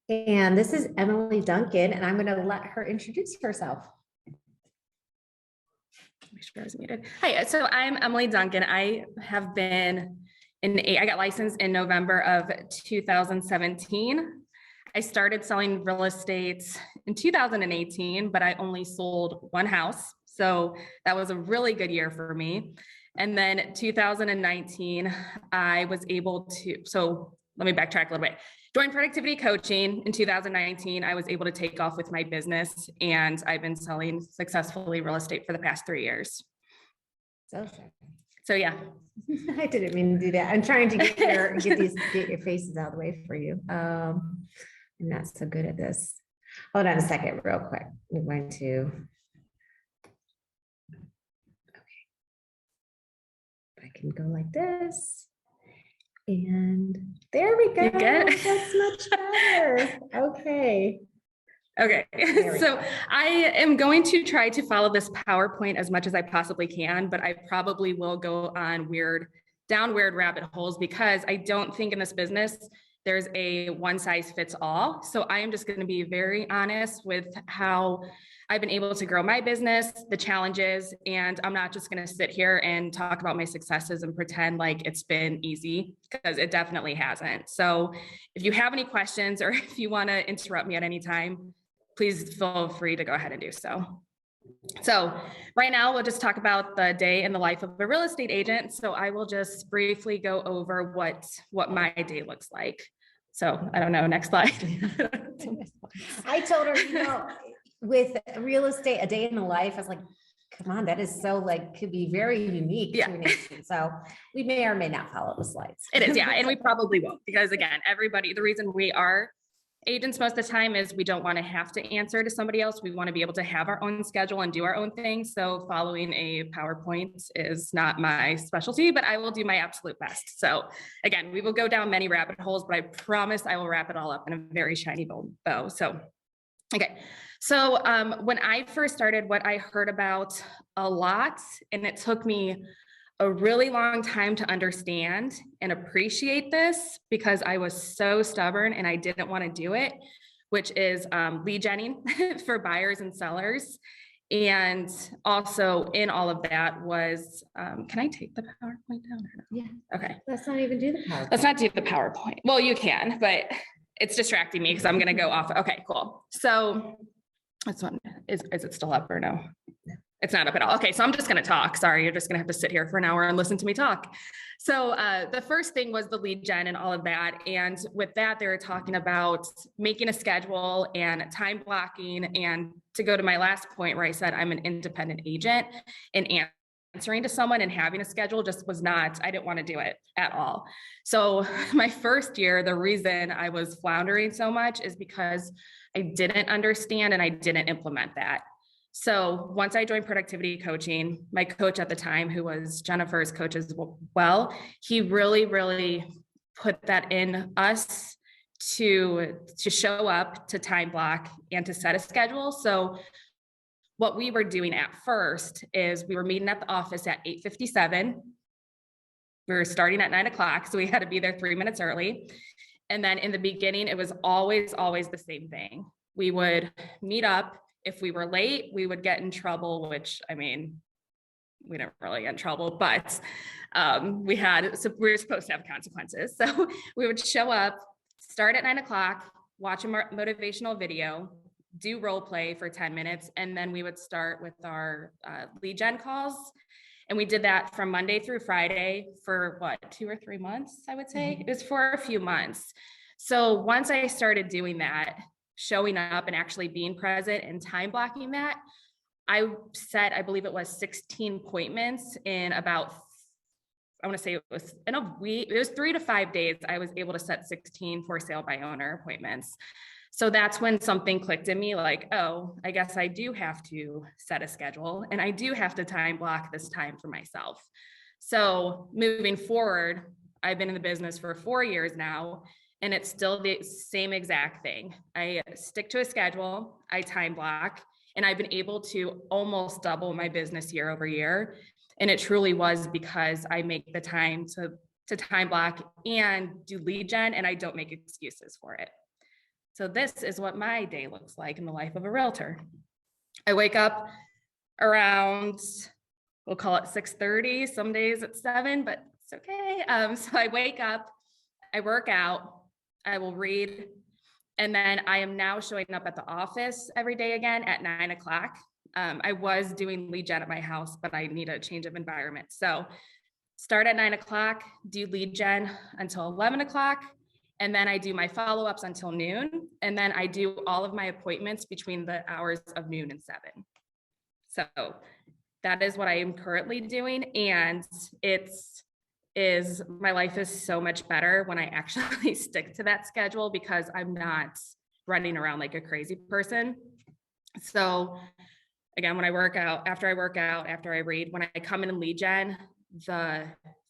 And this is Emily Duncan, and I'm going to let her introduce herself. Make sure I was muted. Hi, so I'm Emily Duncan. I got licensed in November of 2017. I started selling real estate in 2018, but I only sold one house. So that was a really good year for me. And then 2019, I was able to, so let me backtrack a little bit. Joined Productivity Coaching in 2019. I was able to take off with my business, and I've been selling successfully real estate for the past 3 years. So yeah. I didn't mean to do that. I'm trying to get your faces out of the way for you. I'm not so good at this. Hold on a second, real quick. I'm going to. Okay. I can go like this. And there we go. That's much better. Okay. Okay, so I am going to try to follow this PowerPoint as much as I possibly can, but I probably will go on down weird rabbit holes, because I don't think in this business there's a one size fits all. So I am just going to be very honest with how I've been able to grow my business, the challenges, and I'm not just going to sit here and talk about my successes and pretend like it's been easy, because it definitely hasn't. So if you have any questions, or if you want to interrupt me at any time, please feel free to go ahead and do so. So right now we'll just talk about the day in the life of a real estate agent. So I will just briefly go over what my day looks like. So I don't know, next slide. I told her, with real estate, a day in the life, I was like, come on, that is so could be very unique to an agent. So we may or may not follow the slides. It is, yeah. And we probably won't, because again, the reason we are agents most of the time is we don't want to have to answer to somebody else. We want to be able to have our own schedule and do our own thing. So following a PowerPoint is not my specialty, but I will do my absolute best. So again, we will go down many rabbit holes, but I promise I will wrap it all up in a very shiny bow. So, okay. So when I first started, what I heard about a lot, and it took me a really long time to understand and appreciate this, because I was so stubborn and I didn't want to do it, which is lead genning for buyers and sellers. And also in all of that was, can I take the PowerPoint down? Or no? Yeah. Okay. Let's not even do the PowerPoint. Let's not do the PowerPoint. Well, you can, but it's distracting me because I'm going to go off. Okay, cool. So this one, is it still up or no? It's not up at all. Okay, so I'm just going to talk. Sorry, you're just going to have to sit here for an hour and listen to me talk. So the first thing was the lead gen and all of that. And with that, they were talking about making a schedule and time blocking. And to go to my last point where I said I'm an independent agent, and answering to someone and having a schedule just was not, I didn't want to do it at all. So my first year, the reason I was floundering so much is because I didn't understand and I didn't implement that. So once I joined Productivity Coaching, my coach at the time, who was Jennifer's coach as well, he really, really put that in us to show up, to time block, and to set a schedule. So what we were doing at first is we were meeting at the office at 8:57. We were starting at 9 o'clock, so we had to be there 3 minutes early. And then in the beginning, it was always the same thing. We would meet up. If we were late, we would get in trouble, which, I mean, we didn't really get in trouble, but we were supposed to have consequences. So we would show up, start at 9 o'clock, watch a motivational video, do role play for 10 minutes, and then we would start with our lead gen calls. And we did that from Monday through Friday for 2 or 3 months, I would say. It was for a few months. So once I started doing that, showing up and actually being present and time blocking that, I believe it was 16 appointments in about, I want to say it was in a week, it was 3 to 5 days. I was able to set 16 for sale by owner appointments. So that's when something clicked in me, like, oh, I guess I do have to set a schedule and I do have to time block this time for myself. So moving forward, I've been in the business for 4 years now, and it's still the same exact thing. I stick to a schedule, I time block, and I've been able to almost double my business year over year. And it truly was because I make the time to time block and do lead gen, and I don't make excuses for it. So this is what my day looks like in the life of a realtor. I wake up around, we'll call it 6:30, some days at 7, but it's okay. So I wake up, I work out, I will read, and then I am now showing up at the office every day again at 9 o'clock. I was doing lead gen at my house, but I need a change of environment. So start at 9 o'clock, do lead gen until 11 o'clock. And then I do my follow-ups until noon. And then I do all of my appointments between the hours of noon and 7. So that is what I am currently doing. And my life is so much better when I actually stick to that schedule because I'm not running around like a crazy person. So again, when I work out, after I read, when I come in and lead gen, the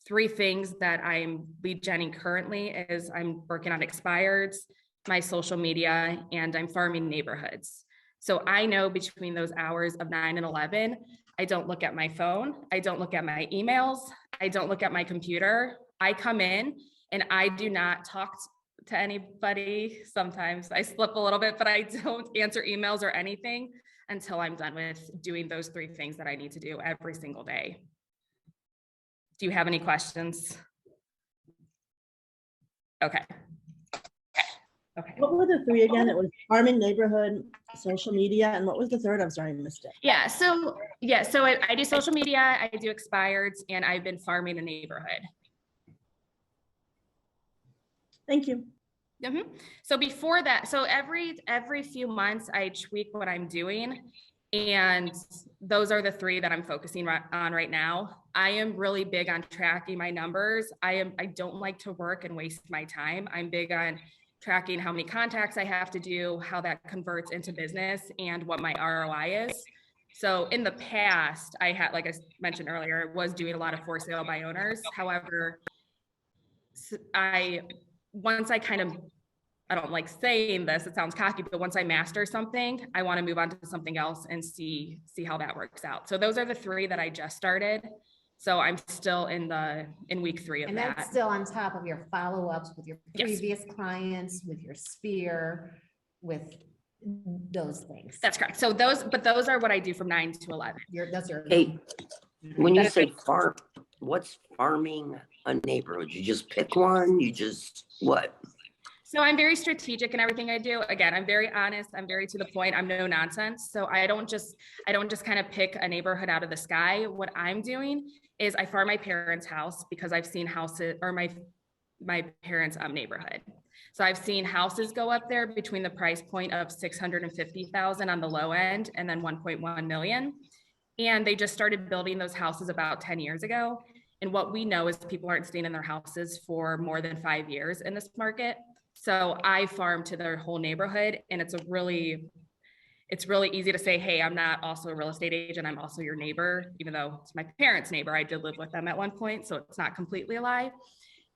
3 things that I'm lead genning currently is I'm working on expireds, my social media, and I'm farming neighborhoods. So I know between those hours of 9 and 11, I don't look at my phone. I don't look at my emails. I don't look at my computer. I come in and I do not talk to anybody. Sometimes I slip a little bit, but I don't answer emails or anything until I'm done with doing those 3 things that I need to do every single day. Do you have any questions? Okay. Okay. What were the 3 again? It was farming, neighborhood, social media, and what was the third? I'm sorry, I missed it. Yeah, so I do social media, I do expireds, and I've been farming a neighborhood. Thank you. Mm-hmm. So before that, so every few months I tweak what I'm doing, and those are the 3 that I'm focusing on right now. I am really big on tracking my numbers. I don't like to work and waste my time. I'm big on tracking how many contacts I have to do, how that converts into business, and what my ROI is. So in the past, I had, like I mentioned earlier, was doing a lot of for sale by owners. However, once I kind of, I don't like saying this, it sounds cocky, but once I master something, I want to move on to something else and see how that works out. So those are the 3 that I just started. So I'm still in week 3 of that. And that's still on top of your follow-ups with your previous clients, with your sphere, with those things. That's correct. So those are what I do from 9 to 11. Those are. Hey, when you say farm, what's farming a neighborhood? You just pick one, what? So I'm very strategic in everything I do. Again, I'm very honest. I'm very to the point. I'm no nonsense. So I don't just kind of pick a neighborhood out of the sky. What I'm doing is I farm my parents' house because I've seen houses, or my parents' neighborhood. So I've seen houses go up there between the price point of $650,000 on the low end and then 1.1 million. And they just started building those houses about 10 years ago. And what we know is people aren't staying in their houses for more than 5 years in this market. So I farm to their whole neighborhood, and it's really easy to say, hey, I'm not also a real estate agent. I'm also your neighbor, even though it's my parents' neighbor. I did live with them at one point, so it's not completely a lie.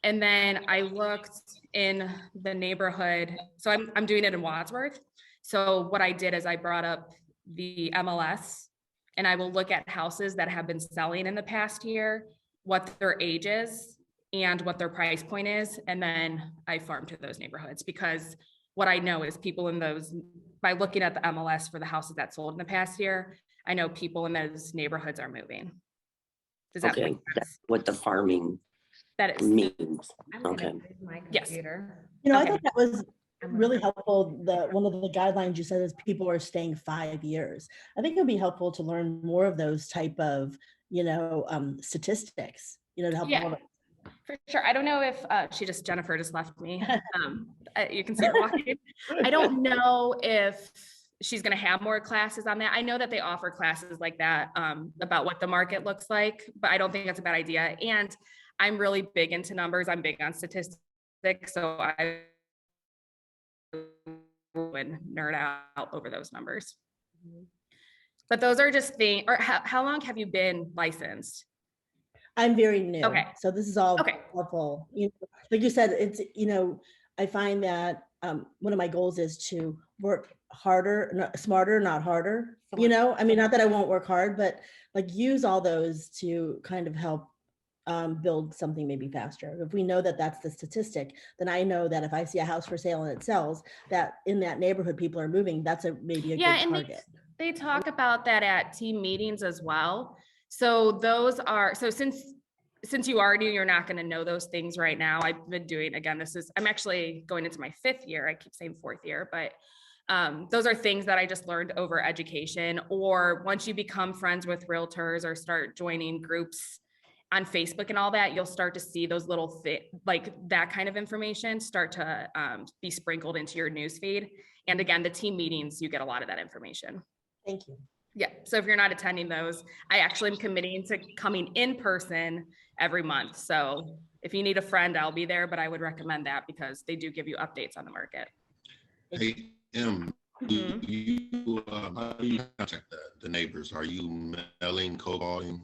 And then I looked in the neighborhood. So I'm doing it in Wadsworth. So what I did is I brought up the MLS, and I will look at houses that have been selling in the past year, what their age is, and what their price point is. And then I farm to those neighborhoods, because what I know is people in those, by looking at the MLS for the houses that sold in the past year, I know people in those neighborhoods are moving. Does that make sense? That's what the farming means. Okay. Yes. I thought that was really helpful. One of the guidelines you said is people are staying 5 years. I think it would be helpful to learn more of those type of, statistics, to help. Yeah. For sure. I don't know if Jennifer just left me. You can see her walking. I don't know if she's going to have more classes on that. I know that they offer classes like that about what the market looks like, but I don't think that's a bad idea. And I'm really big into numbers. I'm big on statistics. So I would nerd out over those numbers. But those are just things, or how long have you been licensed? I'm very new. Okay. So this is all helpful. Like you said, it's, I find that one of my goals is to work harder, smarter, not harder. Not that I won't work hard, but like use all those to kind of help build something maybe faster. If we know that that's the statistic, then I know that if I see a house for sale and it sells, that in that neighborhood people are moving, that's maybe a Yeah, good and target. they talk about that at team meetings as well. So those are, so since you already, you're not going to know those things right now. I've been doing, again, I'm actually going into my 5th year. I keep saying 4th year, but those are things that I just learned over education, or once you become friends with realtors or start joining groups on Facebook and all that, you'll start to see those little like that kind of information start to be sprinkled into your newsfeed. And again, the team meetings, you get a lot of that information. Thank you. Yeah. So if you're not attending those, I actually am committing to coming in person every month. So if you need a friend, I'll be there, but I would recommend that because they do give you updates on the market. Hey, Em, how do you contact the neighbors? Are you mailing, cold calling?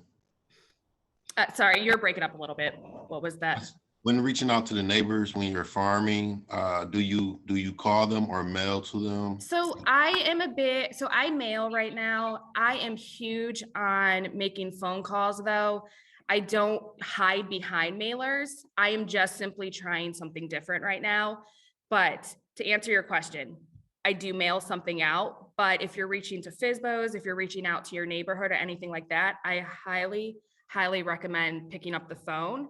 Sorry, you're breaking up a little bit. What was that? When reaching out to the neighbors when you're farming, do you call them or mail to them? So I mail right now. I am huge on making phone calls though. I don't hide behind mailers. I am just simply trying something different right now. But to answer your question, I do mail something out. But if you're reaching to FSBOs, if you're reaching out to your neighborhood or anything like that, I highly recommend picking up the phone.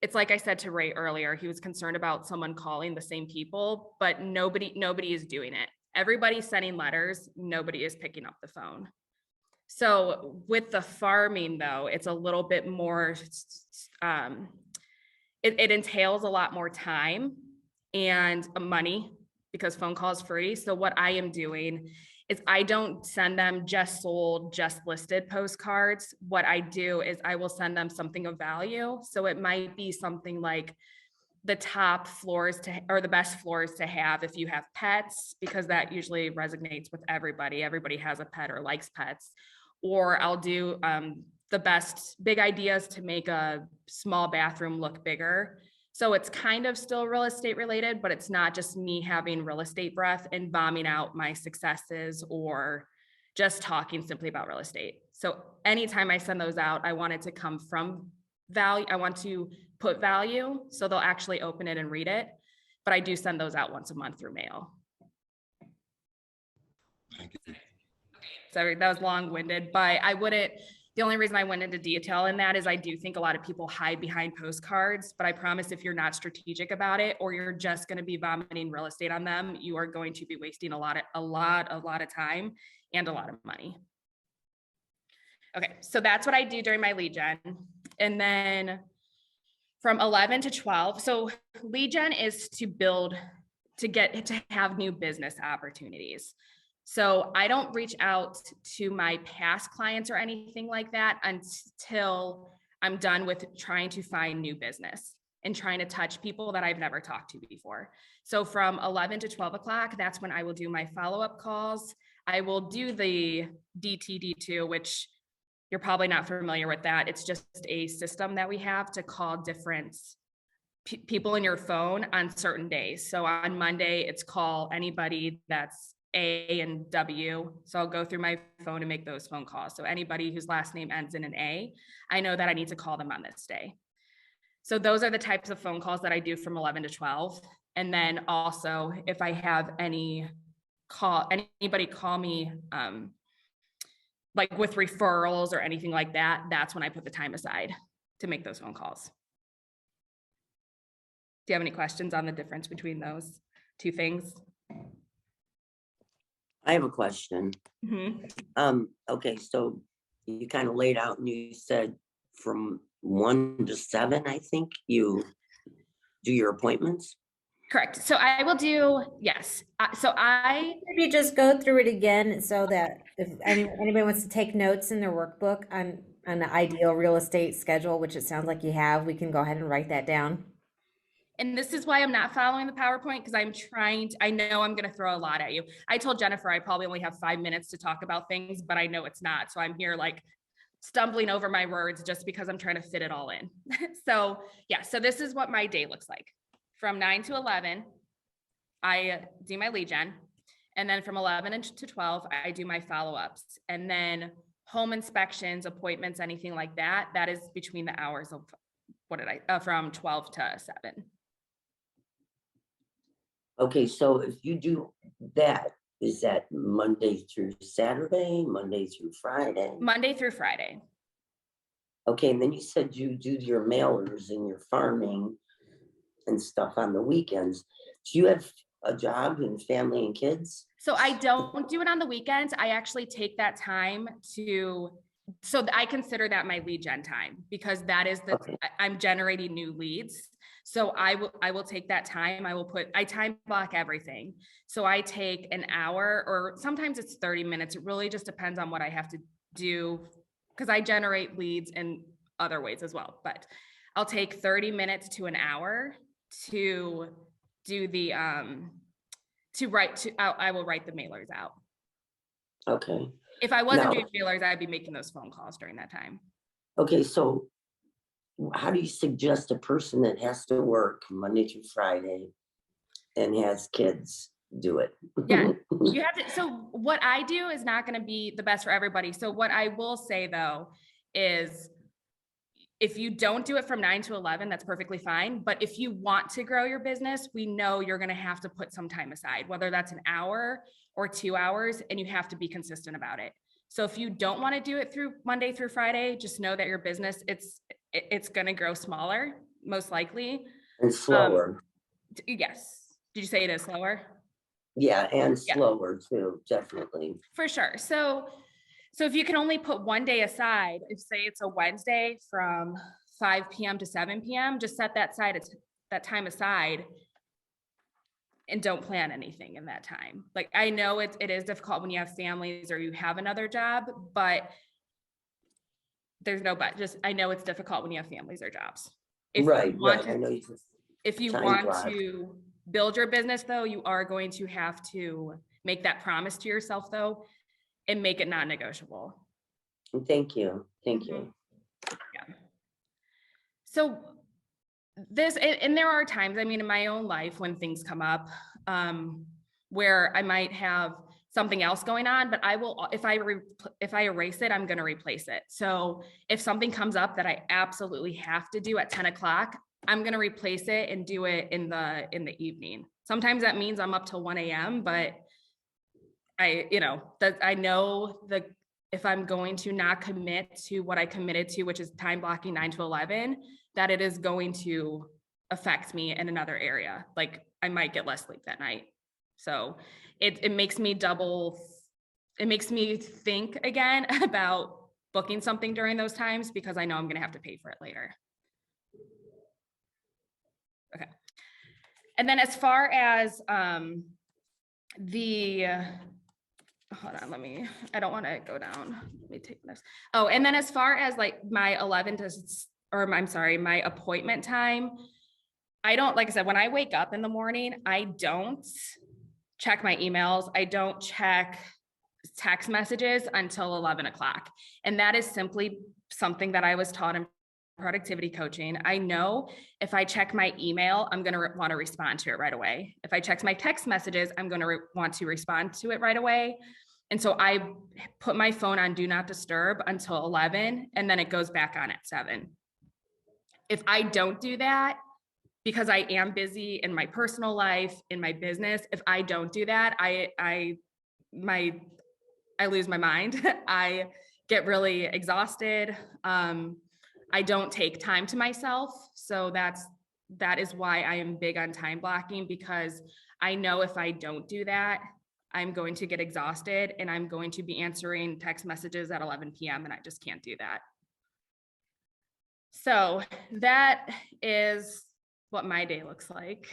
It's like I said to Ray earlier, he was concerned about someone calling the same people, but nobody is doing it. Everybody's sending letters, nobody is picking up the phone. So with the farming though, it's a little bit more, it entails a lot more time and money because phone calls free. So what I am doing is I don't send them just sold, just listed postcards. What I do is I will send them something of value. So it might be something like the top floors or the best floors to have if you have pets, because that usually resonates with everybody. Everybody has a pet or likes pets. Or I'll do the best big ideas to make a small bathroom look bigger. So it's kind of still real estate related, but it's not just me having real estate breath and bombing out my successes or just talking simply about real estate. So anytime I send those out, I want it to come from value. I want to put value so they'll actually open it and read it. But I do send those out once a month through mail. Thank you. Sorry, that was long-winded, but the only reason I went into detail in that is I do think a lot of people hide behind postcards, but I promise if you're not strategic about it, or you're just going to be vomiting real estate on them, you are going to be wasting a lot of time and a lot of money. Okay, so that's what I do during my lead gen. And then from 11 to 12, so lead gen is to have new business opportunities. So I don't reach out to my past clients or anything like that until I'm done with trying to find new business and trying to touch people that I've never talked to before. So from 11 to 12 o'clock, that's when I will do my follow-up calls. I will do the DTD2, which you're probably not familiar with that. It's just a system that we have to call different people in your phone on certain days. So on Monday, it's call anybody that's A and W. So I'll go through my phone and make those phone calls. So anybody whose last name ends in an A, I know that I need to call them on this day. So those are the types of phone calls that I do from 11 to 12. And then also if I have anybody call me, like with referrals or anything like that, that's when I put the time aside to make those phone calls. Do you have any questions on the difference between those two things? I have a question. Mm-hmm. Okay, so you kind of laid out and you said from 1 to 7, I think you do your appointments. Correct. So I will do, yes. Maybe just go through it again so that if anybody wants to take notes in their workbook on the ideal real estate schedule, which it sounds like you have, we can go ahead and write that down. And this is why I'm not following the PowerPoint, because I know I'm going to throw a lot at you. I told Jennifer I probably only have 5 minutes to talk about things, but I know it's not. So I'm here like stumbling over my words just because I'm trying to fit it all in. So yeah, so this is what my day looks like. From 9 to 11, I do my lead gen. And then from 11 to 12, I do my follow-ups. And then home inspections, appointments, anything like that, that is between the hours of from 12 to 7. Okay, so if you do that, is that Monday through Saturday, Monday through Friday? Monday through Friday. Okay, and then you said you do your mailers and your farming and stuff on the weekends. Do you have a job and family and kids? So I don't do it on the weekends. I actually take that time so I consider that my lead gen time, because that is Okay. I'm generating new leads. So I will take that time. I time block everything. So I take an hour, or sometimes it's 30 minutes. It really just depends on what I have to do, because I generate leads in other ways as well. But I'll take 30 minutes to an hour to do the I will write the mailers out. Okay. If I wasn't Now- doing mailers, I'd be making those phone calls during that time. Okay, so how do you suggest a person that has to work Monday through Friday and has kids do it? Yeah, you have to. So what I do is not going to be the best for everybody. So what I will say though is, if you don't do it from 9 to 11, that's perfectly fine. But if you want to grow your business, we know you're going to have to put some time aside, whether that's an hour or 2 hours, and you have to be consistent about it. So if you don't want to do it through Monday through Friday, just know that your business, it's going to grow smaller, most likely. And slower. Yes. Did you say it is slower? Yeah, and Yeah. slower too, definitely. For sure. So if you can only put one day aside, if say it's a Wednesday from 5 p.m. to 7 p.m., just set that time aside and don't plan anything in that time. Like, I know it is difficult when you have families or you have another job, but there's no but. Just, I know it's difficult when you have families or jobs. If Right, you want right. I know you just if you time want block. to build your business though, you are going to have to make that promise to yourself though, and make it non-negotiable. Thank you. Thank you. Yeah. So and there are times, I mean, in my own life when things come up, where I might have something else going on, but I will, if I erase it, I'm going to replace it. So if something comes up that I absolutely have to do at 10 o'clock, I'm going to replace it and do it in the evening. Sometimes that means I'm up till 1 a.m., but I know if I'm going to not commit to what I committed to, which is time blocking 9 to 11, that it is going to affect me in another area. Like, I might get less sleep that night. So it makes me think again about booking something during those times, because I know I'm going to have to pay for it later. Okay. And then as far as hold on, I don't want to go down. Let me take this. Oh, and then as far as like my my appointment time, I don't, like I said, when I wake up in the morning, I don't check my emails. I don't check text messages until 11 o'clock. And that is simply something that I was taught in productivity coaching. I know if I check my email, I'm going to want to respond to it right away. If I check my text messages, I'm going to want to respond to it right away. And so I put my phone on do not disturb until 11, and then it goes back on at 7. If I don't do that, because I am busy in my personal life, in my business, if I don't do that, I lose my mind. I get really exhausted. I don't take time to myself. So that is why I am big on time blocking, because I know if I don't do that, I'm going to get exhausted and I'm going to be answering text messages at 11 p.m. and I just can't do that. So that is what my day looks like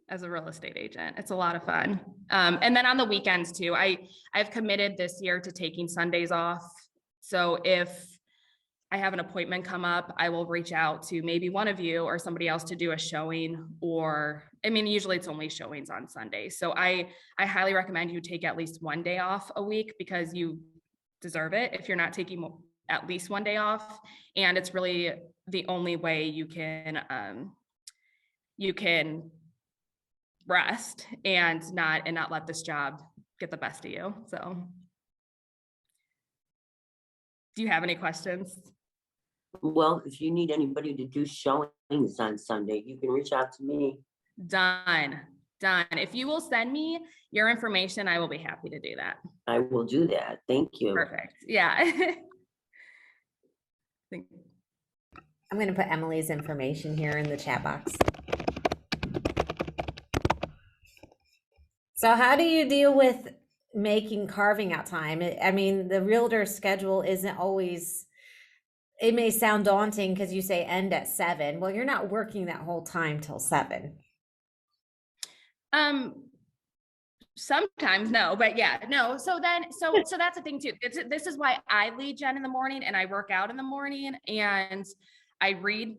as a real estate agent. It's a lot of fun. And then on the weekends too, I've committed this year to taking Sundays off. So if I have an appointment come up, I will reach out to maybe one of you or somebody else to do a showing, or, I mean, usually it's only showings on Sundays. So I highly recommend you take at least one day off a week, because you deserve it if you're not taking at least one day off. And it's really the only way you can rest and not let this job get the best of you. So do you have any questions? Well, if you need anybody to do showings on Sunday, you can reach out to me. Done. If you will send me your information, I will be happy to do that. I will do that. Thank you. Perfect. Yeah. I'm going to put Emily's information here in the chat box. So how do you deal with making carving out time? I mean, the realtor schedule isn't always, it may sound daunting because you say end at 7. Well, you're not working that whole time till 7. Sometimes no, but yeah, no. So that's the thing too. This is why I lead gen in the morning and I work out in the morning and I read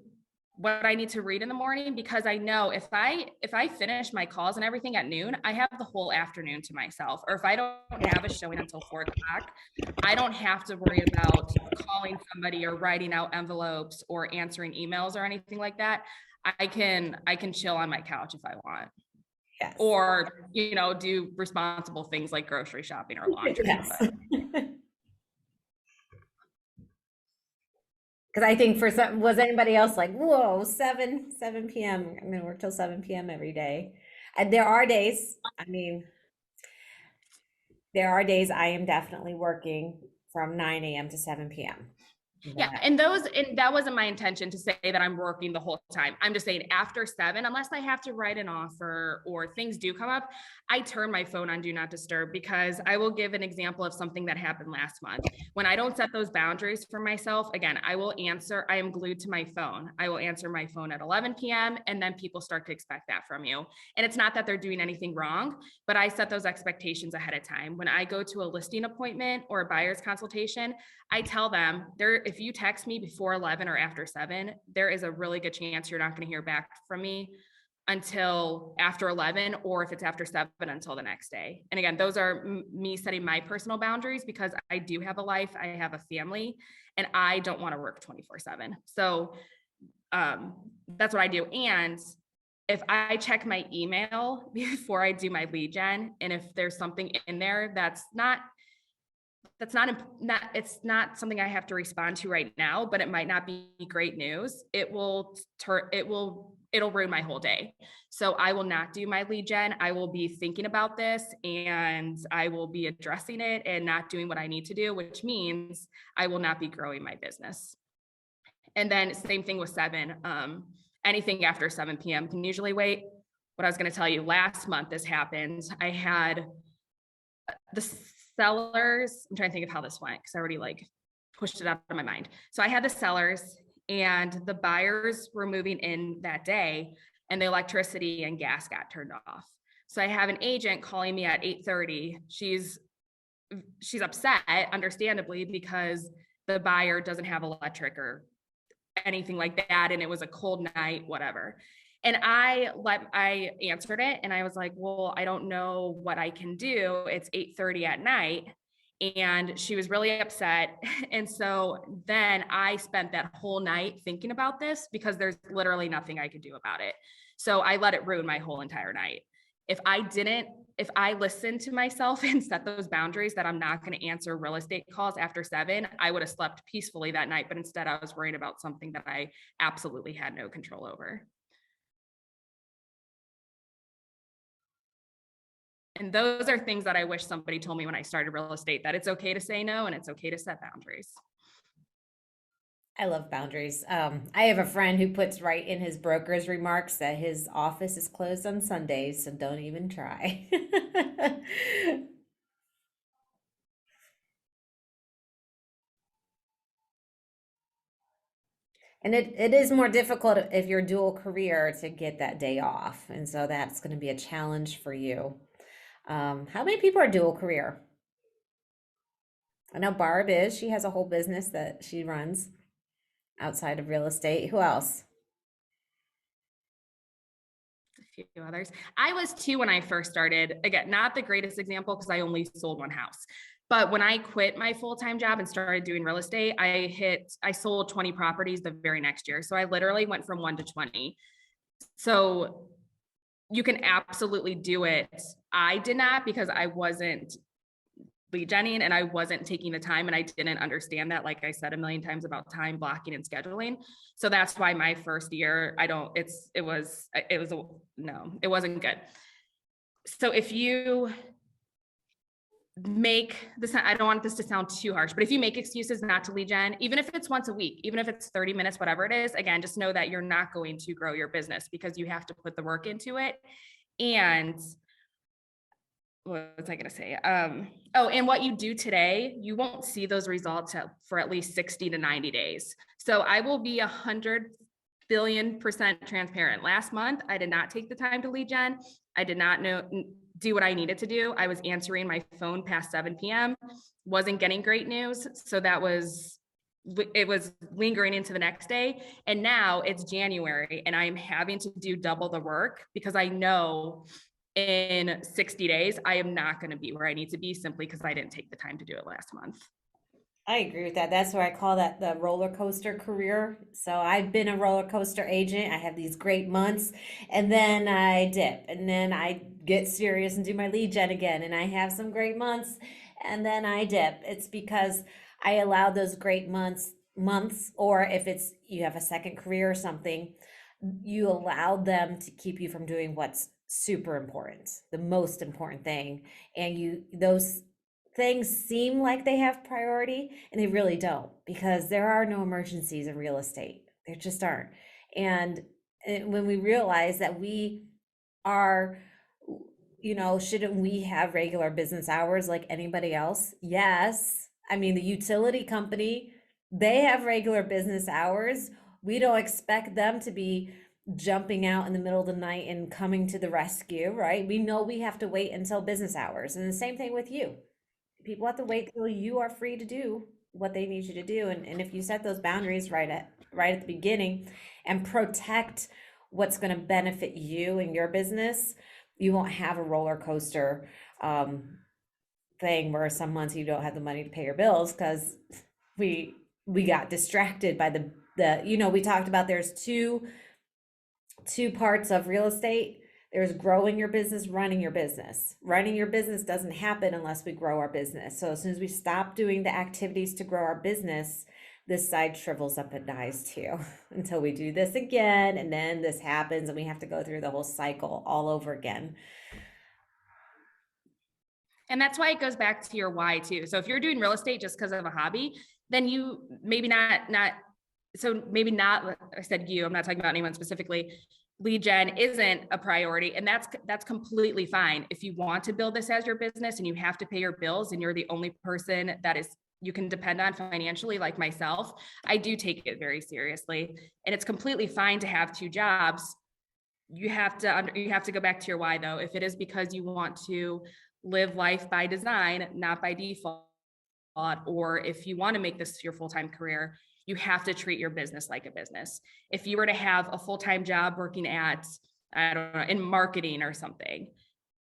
what I need to read in the morning, because I know if I finish my calls and everything at noon, I have the whole afternoon to myself. Or if I don't have a showing until 4 o'clock, I don't have to worry about calling somebody or writing out envelopes or answering emails or anything like that. I can chill on my couch if I want. Yes. Or, do responsible things like grocery shopping or laundry. Yes. Because I think was anybody else like, whoa, 7 p.m. I'm going to work till 7 p.m. every day. And there are days I am definitely working from 9 a.m. to 7 p.m. Yeah. And that wasn't my intention to say that I'm working the whole time. I'm just saying after 7, unless I have to write an offer or things do come up, I turn my phone on do not disturb, because I will give an example of something that happened last month. When I don't set those boundaries for myself, again, I am glued to my phone. I will answer my phone at 11 p.m. and then people start to expect that from you. And it's not that they're doing anything wrong, but I set those expectations ahead of time. When I go to a listing appointment or a buyer's consultation, I tell them if you text me before 11 or after 7, there is a really good chance you're not going to hear back from me until after 11, or if it's after 7, until the next day. And again, those are me setting my personal boundaries, because I do have a life, I have a family, and I don't want to work 24/7. So that's what I do. And if I check my email before I do my lead gen, and if there's something in there it's not something I have to respond to right now, but it might not be great news, it'll ruin my whole day. So I will not do my lead gen. I will be thinking about this and I will be addressing it and not doing what I need to do, which means I will not be growing my business. And then same thing with 7. Anything after 7 p.m. can usually wait. What I was going to tell you, last month this happened. I had the sellers, I'm trying to think of how this went because I already pushed it out of my mind. So I had the sellers and the buyers were moving in that day and the electricity and gas got turned off. So I have an agent calling me at 8:30. She's upset, understandably, because the buyer doesn't have electric or anything like that. And it was a cold night, whatever. And I answered it and I was like, well, I don't know what I can do. It's 8:30 at night. And she was really upset. And so then I spent that whole night thinking about this because there's literally nothing I could do about it. So I let it ruin my whole entire night. If I listened to myself and set those boundaries that I'm not going to answer real estate calls after 7, I would have slept peacefully that night. But instead I was worried about something that I absolutely had no control over. And those are things that I wish somebody told me when I started real estate, that it's okay to say no and it's okay to set boundaries. I love boundaries. I have a friend who puts right in his broker's remarks that his office is closed on Sundays, so don't even try. And it is more difficult if you're dual career to get that day off. And so that's going to be a challenge for you. How many people are dual career? I know Barb is. She has a whole business that she runs outside of real estate. Who else? A few others. I was 2 when I first started. Again, not the greatest example because I only sold 1 house. But when I quit my full-time job and started doing real estate, I sold 20 properties the very next year. So I literally went from 1 to 20. So you can absolutely do it. I did not, because I wasn't lead genning, and I wasn't taking the time, and I didn't understand that, like I said a million times about time blocking and scheduling. So that's why my first year, it wasn't good. So if you make this, I don't want this to sound too harsh, but if you make excuses not to lead gen, even if it's once a week, even if it's 30 minutes, whatever it is, again, just know that you're not going to grow your business because you have to put the work into it. And what was I going to say? And what you do today, you won't see those results for at least 60 to 90 days. So I will be 100 billion% transparent. Last month, I did not take the time to lead gen. I did not do what I needed to do. I was answering my phone past 7 p.m., wasn't getting great news. So it was lingering into the next day. And now it's January and I am having to do double the work because I know in 60 days, I am not going to be where I need to be simply because I didn't take the time to do it last month. I agree with that. That's why I call that the roller coaster career. So I've been a roller coaster agent. I have these great months and then I dip and then I get serious and do my lead gen again. And I have some great months and then I dip. It's because I allowed those great months, or if it's, you have a second career or something, you allowed them to keep you from doing what's super important, the most important thing. And those things seem like they have priority and they really don't, because there are no emergencies in real estate. There just aren't. And when we realize that we are, shouldn't we have regular business hours like anybody else? Yes. I mean, the utility company, they have regular business hours. We don't expect them to be jumping out in the middle of the night and coming to the rescue, right? We know we have to wait until business hours. And the same thing with you. People have to wait till you are free to do what they need you to do. And if you set those boundaries right at the beginning and protect what's going to benefit you and your business, you won't have a roller coaster thing where some months you don't have the money to pay your bills because we got distracted by the we talked about there's two parts of real estate. There's growing your business, running your business. Running your business doesn't happen unless we grow our business. So as soon as we stop doing the activities to grow our business, this side shrivels up and dies too until we do this again. And then this happens and we have to go through the whole cycle all over again. And that's why it goes back to your why too. So if you're doing real estate just because of a hobby, then you maybe not, I said I'm not talking about anyone specifically. Lead gen isn't a priority, and that's completely fine. If you want to build this as your business and you have to pay your bills and you're the only person that you can depend on financially, like myself, I do take it very seriously. And it's completely fine to have two jobs. You have to go back to your why though. If it is because you want to live life by design, not by default, or if you want to make this your full-time career, you have to treat your business like a business. If you were to have a full-time job working at, I don't know, in marketing or something,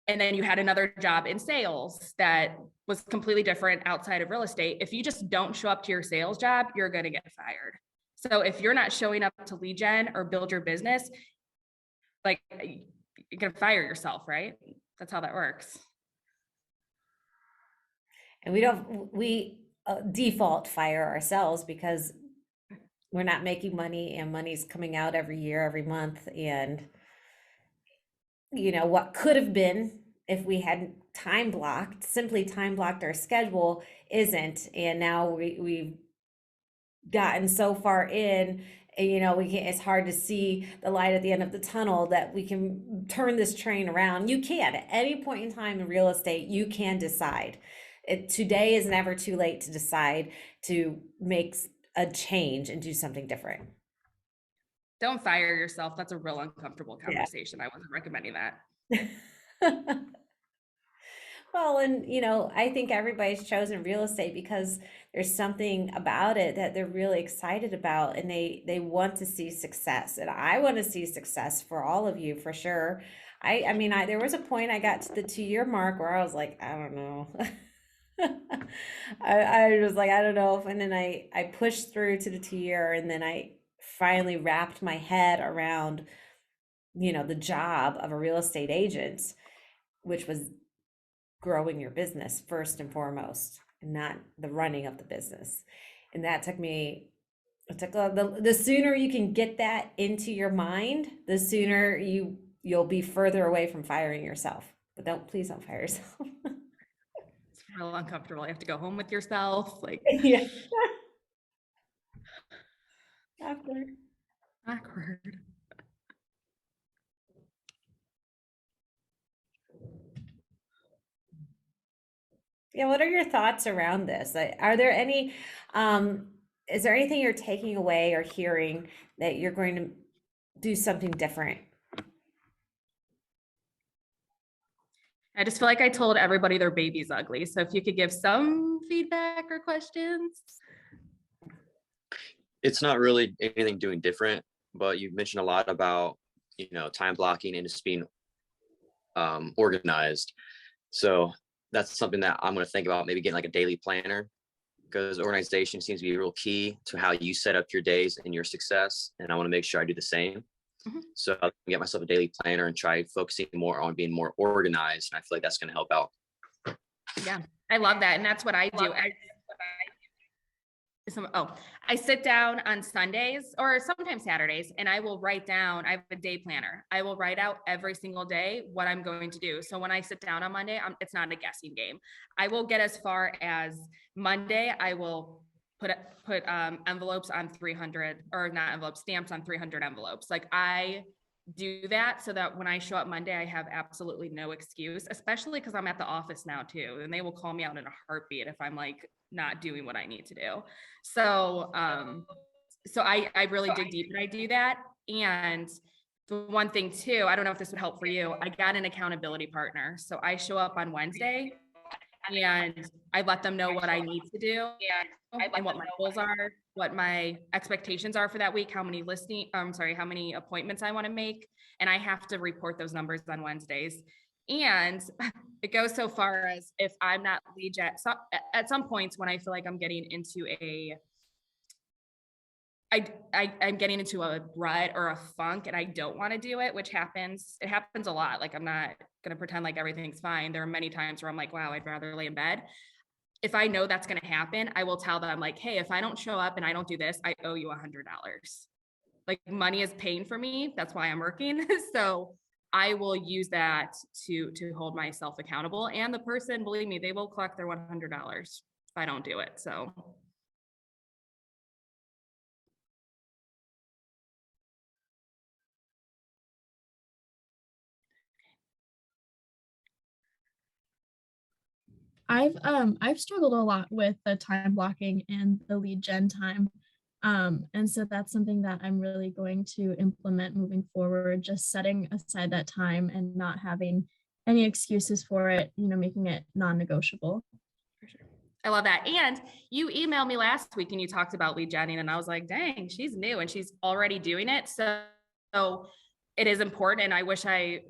and then you had another job in sales that was completely different outside of real estate, if you just don't show up to your sales job, you're going to get fired. So if you're not showing up to lead gen or build your business, like you're going to fire yourself, right? That's how that works. And we default fire ourselves because we're not making money and money's coming out every year, every month. And what could have been if we hadn't simply time blocked our schedule isn't. And now we've gotten so far in, it's hard to see the light at the end of the tunnel that we can turn this train around. You can at any point in time in real estate, you can decide. Today is never too late to decide to make a change and do something different. Don't fire yourself. That's a real uncomfortable conversation. Yeah. I wasn't recommending that. Well, and I think everybody's chosen real estate because there's something about it that they're really excited about and they want to see success. And I want to see success for all of you for sure. I mean, there was a point I got to the 2-year mark where I was like, I don't know. I was like, I don't know. And then I pushed through to the 2-year and then I finally wrapped my head around, the job of a real estate agent, which was growing your business first and foremost, and not the running of the business. And that took me, it took the sooner you can get that into your mind, the sooner you'll be further away from firing yourself. But please don't fire yourself. It's real uncomfortable. You have to go home with yourself. Like, Yeah. Awkward. awkward. Yeah, what are your thoughts around this? Are there any, is there anything you're taking away or hearing that you're going to do something different? I just feel like I told everybody their baby's ugly. So if you could give some feedback or questions. It's not really anything doing different, but you mentioned a lot about, time blocking and just being organized. So that's something that I'm going to think about, maybe getting like a daily planner, because organization seems to be real key to how you set up your days and your success. And I want to make sure I do the same. So I'll get myself a daily planner and try focusing more on being more organized. And I feel like that's going to help out. Yeah, I love that. And that's what I do. I sit down on Sundays or sometimes Saturdays, and I will write down, I have a day planner. I will write out every single day what I'm going to do. So when I sit down on Monday, it's not a guessing game. I will get as far as Monday. I will put envelopes on 300, or not envelopes, stamps on 300 envelopes. Like, I do that so that when I show up Monday, I have absolutely no excuse, especially because I'm at the office now too. And they will call me out in a heartbeat if I'm like not doing what I need to do. So, I really dig deep and I do that. And the one thing too, I don't know if this would help for you, I got an accountability partner. So I show up on Wednesday and I let them know what I need to do and what my goals are, what my expectations are for that week, how many how many appointments I want to make. And I have to report those numbers on Wednesdays. And it goes so far as if I'm not lead gen, at some points when I feel like I'm getting into I'm getting into a rut or a funk and I don't want to do it, which happens. It happens a lot. Like, I'm not going to pretend like everything's fine. There are many times where I'm like, wow, I'd rather lay in bed. If I know that's going to happen, I will tell them like, hey, if I don't show up and I don't do this, I owe you $100. Like, money is pain for me. That's why I'm working. So I will use that to hold myself accountable. And the person, believe me, they will collect their $100 if I don't do it. So. I've struggled a lot with the time blocking and the lead gen time. And so that's something that I'm really going to implement moving forward, just setting aside that time and not having any excuses for it, making it non-negotiable. For sure. I love that. And you emailed me last week and you talked about lead genning, and I was like, dang, she's new and she's already doing it. So it is important. And I wish I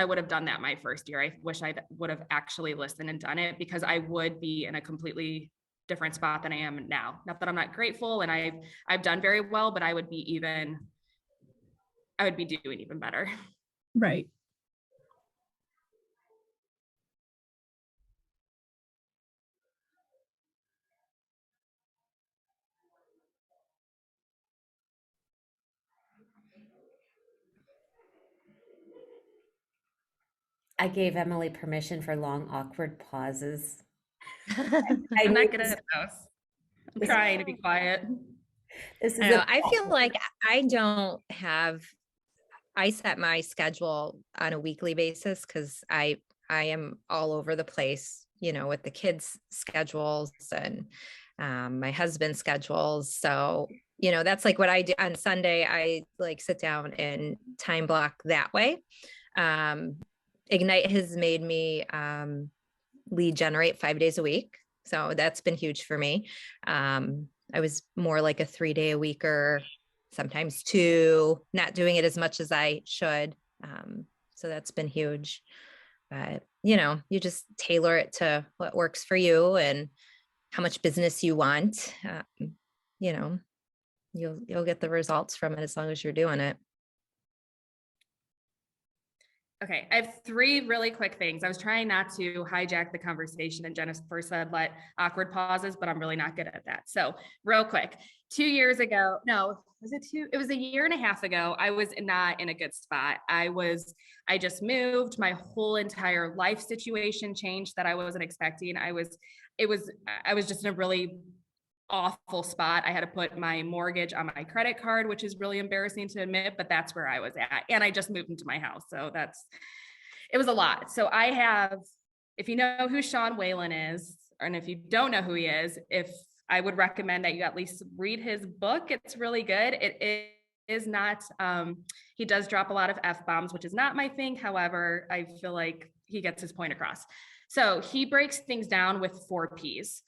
would have done that my first year. I wish I would have actually listened and done it, because I would be in a completely different spot than I am now. Not that I'm not grateful and I've done very well, but I would be doing even better. Right. I gave Emily permission for long, awkward pauses. I'm not good at those. I'm trying to be quiet. I feel like I set my schedule on a weekly basis because I am all over the place, with the kids' schedules and my husband's schedules. So, that's like what I do on Sunday. I like sit down and time block that way. Ignite has made me lead generate 5 days a week. So that's been huge for me. I was more like a 3-day a weeker, sometimes 2, not doing it as much as I should. So that's been huge. But, you just tailor it to what works for you and how much business you want. You'll get the results from it as long as you're doing it. Okay, I have three really quick things. I was trying not to hijack the conversation, and Jennifer said let awkward pauses, but I'm really not good at that. So real quick, 2 years ago, no, was it two? It was a year and a half ago. I was not in a good spot. I just moved. My whole entire life situation changed that I wasn't expecting. I was just in a really awful spot. I had to put my mortgage on my credit card, which is really embarrassing to admit, but that's where I was at. And I just moved into my house. So it was a lot. So if you know who Sean Whalen is, and if you don't know who he is, I would recommend that you at least read his book. It's really good. It is not, he does drop a lot of F-bombs, which is not my thing. However, I feel like he gets his point across. So he breaks things down with 4 Ps.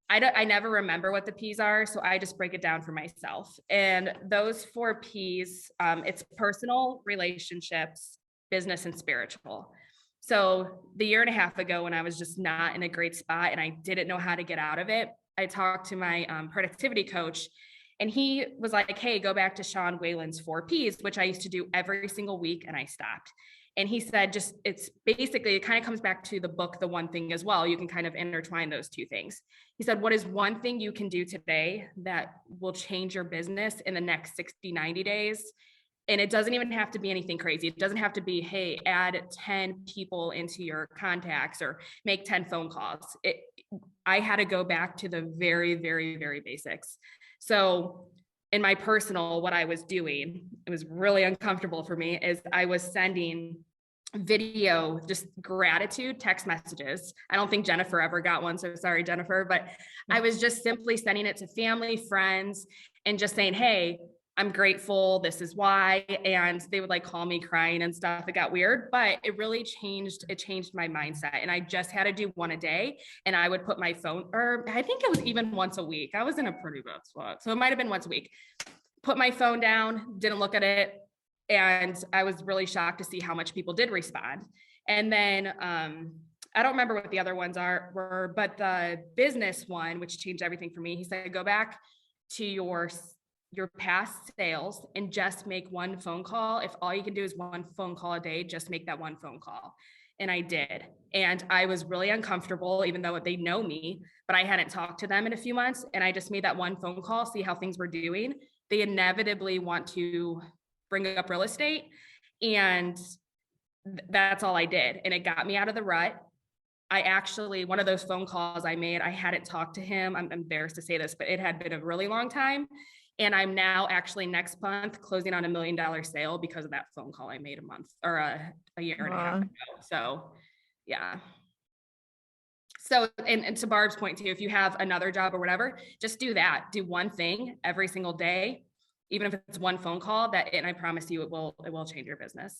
I never remember what the P's are, so I just break it down for myself. And those 4 P's, it's personal, relationships, business, and spiritual. So the year and a half ago, when I was just not in a great spot and I didn't know how to get out of it, I talked to my productivity coach, and he was like, hey, go back to Sean Whalen's 4 Ps, which I used to do every single week, and I stopped. And he said, it kind of comes back to the book, The One Thing as well. You can kind of intertwine those 2 things. He said, what is one thing you can do today that will change your business in the next 60, 90 days? And it doesn't even have to be anything crazy. It doesn't have to be, hey, add 10 people into your contacts or make 10 phone calls. I had to go back to the very, very, very basics. So in my personal, what I was doing, it was really uncomfortable for me, is I was sending video, just gratitude text messages. I don't think Jennifer ever got one, so sorry, Jennifer, but I was just simply sending it to family, friends, and just saying, hey, I'm grateful, this is why. And they would like call me crying and stuff. It got weird, but it really changed my mindset. And I just had to do one a day, and I would put my phone, or I think it was even once a week. I was in a pretty bad spot, so it might've been once a week. Put my phone down, didn't look at it. And I was really shocked to see how much people did respond. And then I don't remember what the other ones were, but the business one, which changed everything for me, he said, go back to your past sales and just make one phone call. If all you can do is one phone call a day, just make that one phone call. And I did. And I was really uncomfortable, even though they know me, but I hadn't talked to them in a few months. And I just made that one phone call, see how things were doing. They inevitably want to bring up real estate. And that's all I did. And it got me out of the rut. One of those phone calls I made, I hadn't talked to him. I'm embarrassed to say this, but it had been a really long time. And I'm now actually next month closing on $1 million sale because of that phone call I made a year and a half ago. So yeah. So, and to Barb's point too, if you have another job or whatever, just do that. Do one thing every single day, even if it's one phone call, and I promise you it will change your business.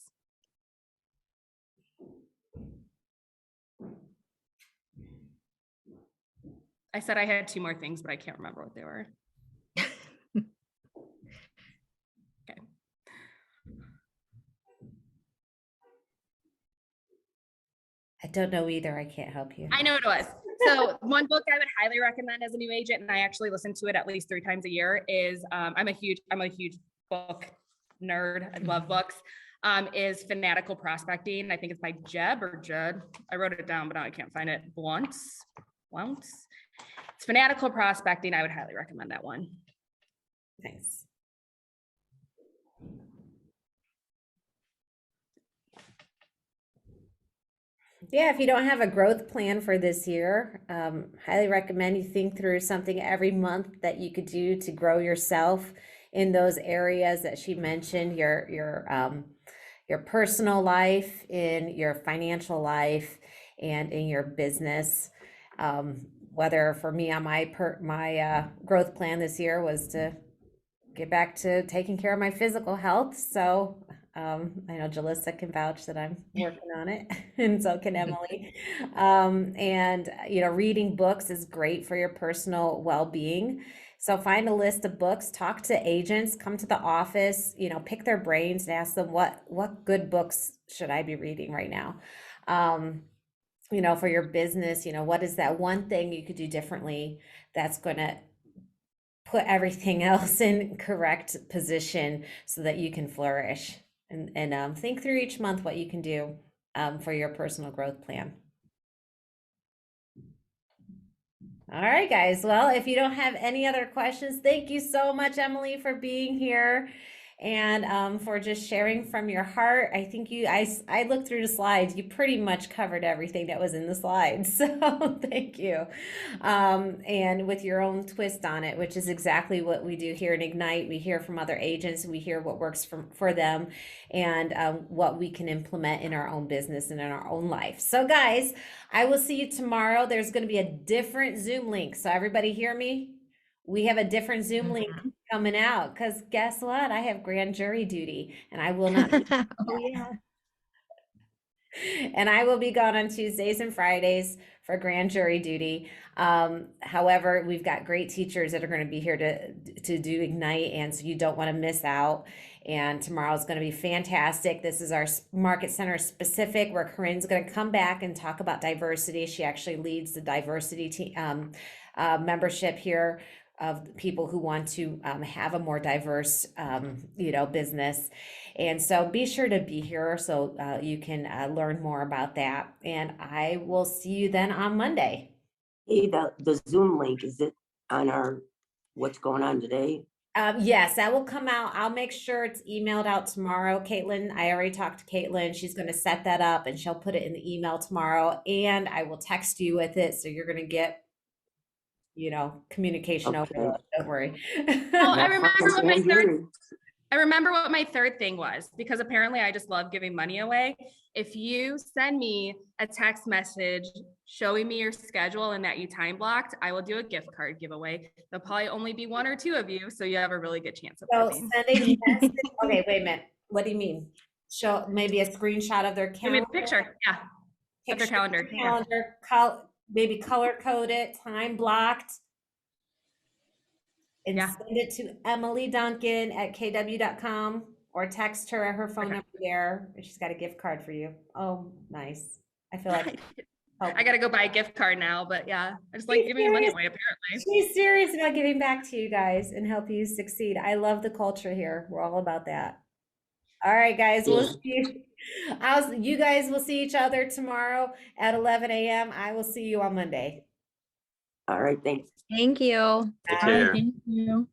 I said I had 2 more things, but I can't remember what they were. Okay. I don't know either. I can't help you. I know it was. So one book I would highly recommend as a new agent, and I actually listen to it at least 3 times a year, is I'm a huge book nerd. I love books. Is Fanatical Prospecting. I think it's by Jeb or Judd. I wrote it down, but now I can't find it. Blount. It's Fanatical Prospecting. I would highly recommend that one. Nice. Yeah, if you don't have a growth plan for this year, highly recommend you think through something every month that you could do to grow yourself in those areas that she mentioned, your personal life, in your financial life, and in your business. Whether for me on my growth plan this year was to get back to taking care of my physical health. So I know Jalissa can vouch that I'm working on it, and so can Emily. And reading books is great for your personal well-being. So find a list of books, talk to agents, come to the office, pick their brains and ask them what good books should I be reading right now? For your business, what is that one thing you could do differently that's going to put everything else in correct position so that you can flourish? and think through each month what you can do for your personal growth plan. All right, guys. Well, if you don't have any other questions, thank you so much, Emily, for being here and for just sharing from your heart. I think I looked through the slides. You pretty much covered everything that was in the slides. So thank you. And with your own twist on it, which is exactly what we do here in Ignite. We hear from other agents, we hear what works for them and what we can implement in our own business and in our own life. So guys, I will see you tomorrow. There's going to be a different Zoom link. So everybody hear me? We have a different Zoom link coming out because guess what? I have grand jury duty and I will not. Oh, yeah. And I will be gone on Tuesdays and Fridays for grand jury duty. However, we've got great teachers that are going to be here to do Ignite, and so you don't want to miss out. And tomorrow is going to be fantastic. This is our Market Center specific, where Corinne's going to come back and talk about diversity. She actually leads the diversity membership here of people who want to have a more diverse, business. And so be sure to be here so you can learn more about that. And I will see you then on Monday. Hey, the Zoom link, is it on our what's going on today? Yes, that will come out. I'll make sure it's emailed out tomorrow. Caitlin, I already talked to Caitlin. She's going to set that up and she'll put it in the email tomorrow. And I will text you with it. So you're going to get communication over Okay. it. Don't worry. Well, I Grand remember what my third thing was, because apparently I just love giving money away. If you send me a text message showing me your schedule and that you time blocked, I will do a gift card giveaway. There'll probably only be 1 or 2 of you, so you have a really good chance of So winning. send a message. Okay, wait a minute. What do you mean? Show maybe a screenshot of their Give me calendar. a picture. Yeah. Of their calendar. Yeah. Maybe color code it, time blocked. And Yeah. send it to Emily Duncan at kw.com or text her her phone Okay. number there. She's got a gift card for you. Oh, nice. I feel like I got to go buy a gift card now, but yeah, I just like She's giving money serious. away apparently. She's serious about giving back to you guys and help you succeed. I love the culture here. We're all about that. All right, guys. We'll see you. You guys will see each other tomorrow at 11 a.m. I will see you on Monday. All right, thanks. Thank you. Take Bye. care. Thank you.